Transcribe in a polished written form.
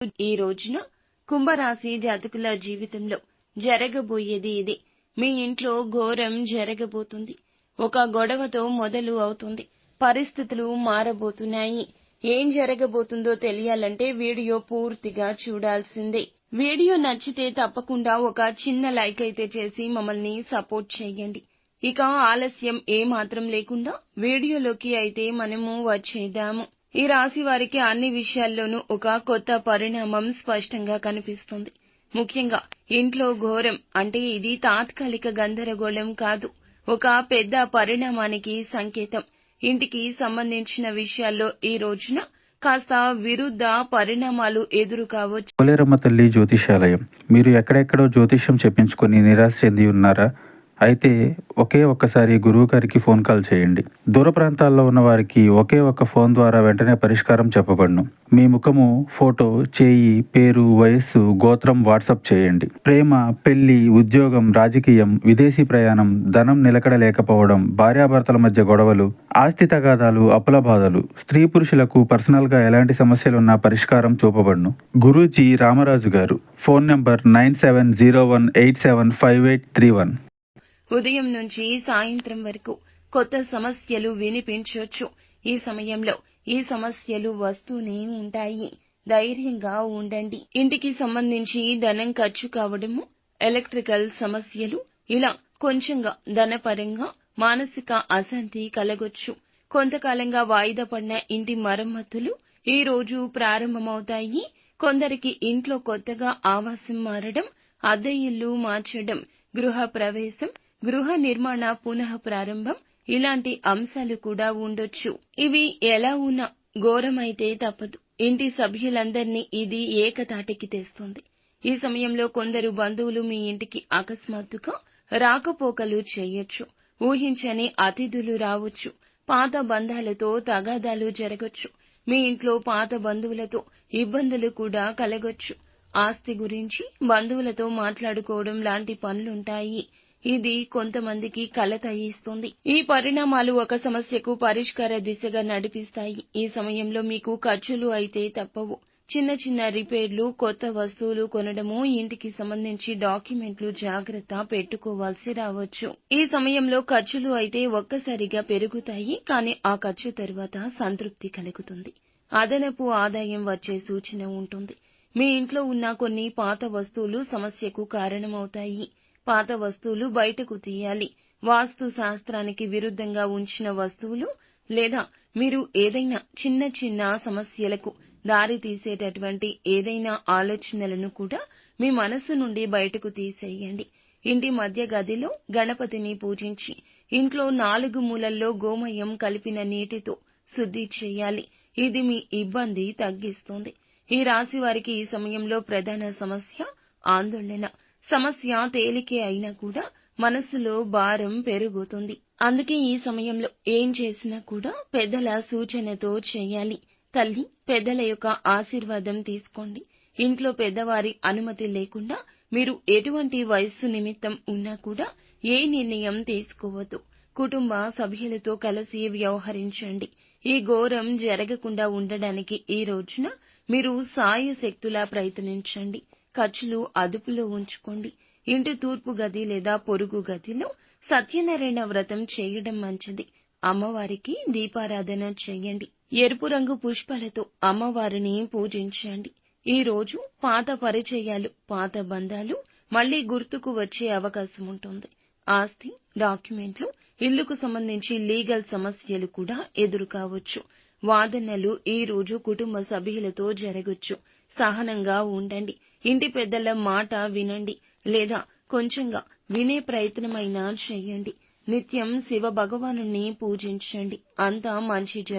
ఈ రోజున కుంభరాశి జాతకుల జీవితంలో జరగబోయేది ఇది. మీ ఇంట్లో ఘోరం జరగబోతుంది. ఒక గొడవతో మొదలు అవుతుంది. పరిస్థితులు మారబోతున్నాయి. ఏం జరగబోతుందో తెలియాలంటే వీడియో పూర్తిగా చూడాల్సిందే. వీడియో నచ్చితే తప్పకుండా ఒక చిన్న లైక్ అయితే చేసి మమ్మల్ని సపోర్ట్ చేయండి. ఇక ఆలస్యం ఏమాత్రం లేకుండా వీడియోలోకి అయితే మనము వచ్చేద్దాము. ఈ రాశి వారికి అన్ని విషయాల్లోనూ ఒక కొత్త పరిణామం స్పష్టంగా కనిపిస్తుంది. ముఖ్యంగా ఇంట్లో ఘోరం అంటే ఇది తాత్కాలిక గందరగోళం కాదు, ఒక పెద్ద పరిణామానికి సంకేతం. ఇంటికి సంబంధించిన విషయాల్లో ఈ రోజున కాస్త విరుద్ధ పరిణామాలు ఎదురు కావచ్చు. పోలేరమ్మ తల్లి జ్యోతిషాలయం. మీరు ఎక్కడెక్కడో జ్యోతిష్యం చెప్పించుకొని నిరాశ చెంది ఉన్నారా? అయితే ఒకే ఒక్కసారి గురువు గారికి ఫోన్ కాల్ చేయండి. దూర ప్రాంతాల్లో ఉన్న వారికి ఒకే ఒక్క ఫోన్ ద్వారా వెంటనే పరిష్కారం చెప్పబడును. మీ ముఖము, ఫోటో, చేయి, పేరు, వయస్సు, గోత్రం వాట్సాప్ చేయండి. ప్రేమ, పెళ్లి, ఉద్యోగం, రాజకీయం, విదేశీ ప్రయాణం, ధనం నిలకడ లేకపోవడం, భార్యాభర్తల మధ్య గొడవలు, ఆస్తి తగాదాలు, అప్పుల బాధలు, స్త్రీ పురుషులకు పర్సనల్ గా ఎలాంటి సమస్యలున్నా పరిష్కారం చూపబడును. గురూజీ రామరాజు గారు. Phone number 9701875831. ఉదయం నుంచి సాయంత్రం వరకు కొత్త సమస్యలు వినిపించొచ్చు. ఈ సమయంలో ఈ సమస్యలు వస్తూనే ఉంటాయి. ధైర్యంగా ఉండండి. ఇంటికి సంబంధించి ధనం ఖర్చు కావడము, ఎలక్ట్రికల్ సమస్యలు, ఇలా కొంచెంగా ధనపరంగా మానసిక అశాంతి కలగొచ్చు. కొంతకాలంగా వాయిదా పడిన ఇంటి మరమ్మతులు ఈ రోజు ప్రారంభమవుతాయి. కొందరికి ఇంట్లో కొత్తగా ఆవాసం మారడం, అద్దె ఇల్లు మార్చడం, గృహ ప్రవేశం, గృహ నిర్మాణ పునః ప్రారంభం, ఇలాంటి అంశాలు కూడా ఉండొచ్చు. ఇవి ఎలా ఉన్నా ఘోరమైతే తప్పదు. ఇంటి సభ్యులందరినీ ఇది ఏకతాటికి తెస్తుంది. ఈ సమయంలో కొందరు బంధువులు మీ ఇంటికి అకస్మాత్తుగా రాకపోకలు చేయొచ్చు. ఊహించని అతిథులు రావచ్చు. పాత బంధాలతో తగాదాలు జరగొచ్చు. మీ ఇంట్లో పాత బంధువులతో ఇబ్బందులు కూడా కలగొచ్చు. ఆస్తి గురించి బంధువులతో మాట్లాడుకోవడం లాంటి పనులుంటాయి. ఇది కొంతమందికి కలత ఇస్తుంది. ఈ పరిణామాలు ఒక సమస్యకు పరిష్కార దిశగా నడిపిస్తాయి. ఈ సమయంలో మీకు ఖర్చులు అయితే తప్పవు. చిన్న చిన్న రిపేర్లు, కొత్త వస్తువులు కొనడము, ఇంటికి సంబంధించి డాక్యుమెంట్లు జాగ్రత్త పెట్టుకోవాల్సి రావచ్చు. ఈ సమయంలో ఖర్చులు అయితే ఒక్కసారిగా పెరుగుతాయి, కానీ ఆ ఖర్చు తరువాత సంతృప్తి కలుగుతుంది. అదనపు ఆదాయం వచ్చే సూచన ఉంటుంది. మీ ఇంట్లో ఉన్న కొన్ని పాత వస్తువులు సమస్యకు కారణమవుతాయి. పాత వస్తువులు బయటకు తీయాలి. వాస్తు శాస్త్రానికి విరుద్ధంగా ఉంచిన వస్తువులు లేదా మీరు ఏదైనా చిన్న చిన్న సమస్యలకు దారి తీసేటటువంటి ఏదైనా ఆలోచనలను కూడా మీ మనసు నుండి బయటకు తీసేయండి. ఇంటి మధ్య గదిలో గణపతిని పూజించి ఇంట్లో 4 మూలల్లో గోమయం కలిపిన నీటితో శుద్ధి చేయాలి. ఇది మీ ఇబ్బంది తగ్గిస్తుంది. ఈ రాశి వారికి ఈ సమయంలో ప్రధాన సమస్య ఆందోళన. సమస్య తేలికే అయినా కూడా మనసులో భారం పెరుగుతుంది. అందుకే ఈ సమయంలో ఏం చేసినా కూడా పెద్దల సూచనతో చేయాలి. తల్లి, పెద్దల యొక్క ఆశీర్వాదం తీసుకోండి. ఇంట్లో పెద్దవారి అనుమతి లేకుండా మీరు ఎటువంటి వయస్సు నిమిత్తం ఉన్నా కూడా ఏ నిర్ణయం తీసుకోవద్దు. కుటుంబ సభ్యులతో కలిసి వ్యవహరించండి. ఈ ఘోరం జరగకుండా ఉండడానికి ఈ రోజున మీరు సాయశక్తులా ప్రయత్నించండి. ఖర్చులు అదుపులో ఉంచుకోండి. ఇంటి తూర్పు గది లేదా పొరుగు గదిలో సత్యనారాయణ వ్రతం చేయడం మంచిది. అమ్మవారికి దీపారాధన చేయండి. ఎరుపు రంగు పుష్పాలతో అమ్మవారిని పూజించండి. ఈ రోజు పాత పరిచయాలు, పాత బంధాలు మళ్లీ గుర్తుకు వచ్చే అవకాశం ఉంటుంది. ఆస్తి, డాక్యుమెంట్లు, ఇల్లుకు సంబంధించి లీగల్ సమస్యలు కూడా ఎదురు కావచ్చు. వాదనలు ఈ రోజు కుటుంబ సభ్యులతో జరగొచ్చు. సహనంగా ఉండండి. ఇంటి పెద్దల మాట వినండి లేదా కొంచెంగా వినే ప్రయత్నమైనా చేయండి. నిత్యం శివ భగవానుని పూజించండి. అంతా మంచి